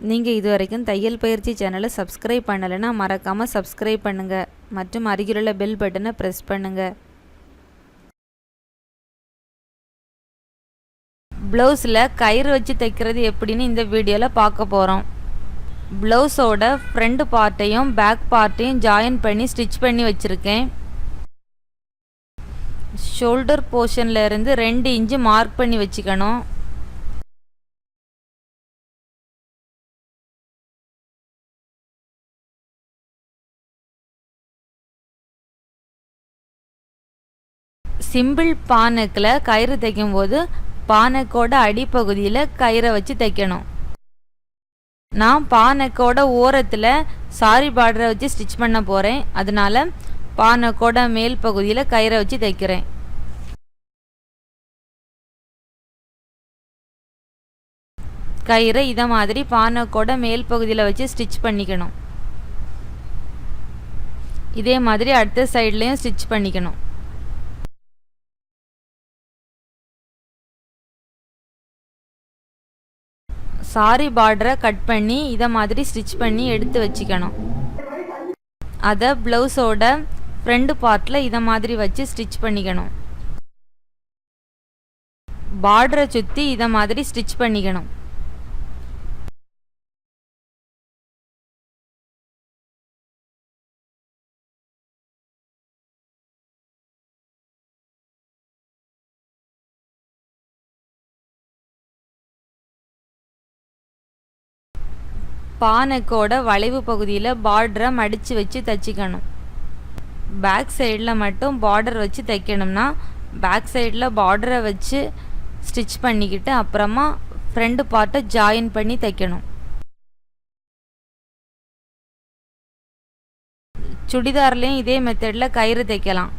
நீங்கள் இதுவரைக்கும் தையல் பயிற்சி சேனலை சப்ஸ்கிரைப் பண்ணலைன்னா மறக்காமல் சப்ஸ்கிரைப் பண்ணுங்கள் மற்றும் அருகிலுள்ள பெல் பட்டனை ப்ரெஸ் பண்ணுங்கள். ப்ளவுஸில் கயிறு வச்சு தைக்கிறது எப்படின்னு இந்த வீடியோவில் பார்க்க போகிறோம். ப்ளவுஸோட ஃப்ரண்ட் பார்ட்டையும் பேக் பார்ட்டையும் ஜாயின் பண்ணி ஸ்டிச் பண்ணி வச்சுருக்கேன். ஷோல்டர் போர்ஷனில் இருந்து 2 இன்ச்சு மார்க் பண்ணி வச்சுக்கணும். சிம்பிள் பானக்கில் கயிறு தைக்கும்போது பானக்கோட அடிப்பகுதியில் கயிறை வச்சு தைக்கணும். நான் பானக்கோட ஓரத்தில் சாரி பார்டரை வச்சு ஸ்டிச் பண்ண போகிறேன். அதனால பானக்கோட மேல் பகுதியில் கயிறை வச்சு தைக்கிறேன். கயிறை இதை மாதிரி பானக்கோட மேல் பகுதியில் வச்சு ஸ்டிச் பண்ணிக்கணும். இதே மாதிரி அடுத்த சைட்லேயும் ஸ்டிச் பண்ணிக்கணும். சாரி பார்டரை கட் பண்ணி இதை மாதிரி ஸ்டிச் பண்ணி எடுத்து வச்சுக்கணும். அதை ப்ளவுஸோட ஃப்ரண்ட் பார்ட்டில் இதை மாதிரி வச்சு ஸ்டிச் பண்ணிக்கணும். பார்டரை சுற்றி இதை மாதிரி ஸ்டிச் பண்ணிக்கணும். பானக்கோட வளைவு பகுதியில் பார்டரை மடித்து வச்சு தைச்சிக்கணும். பேக் சைடில் மட்டும் பார்டர் வச்சு தைக்கணும்னா பேக் சைடில் பார்டரை வச்சு ஸ்டிச் பண்ணிக்கிட்டு அப்புறமா ஃப்ரண்ட் பார்ட்டை ஜாயின் பண்ணி தைக்கணும். சுடிதார்லேயும் இதே மெத்தடில் கயிறு தைக்கலாம்.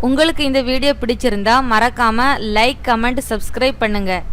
உங்களுக்கு இந்த வீடியோ பிடிச்சிருந்தா மறக்காமல் லைக், கமெண்ட், சப்ஸ்கிரைப் பண்ணுங்கள்.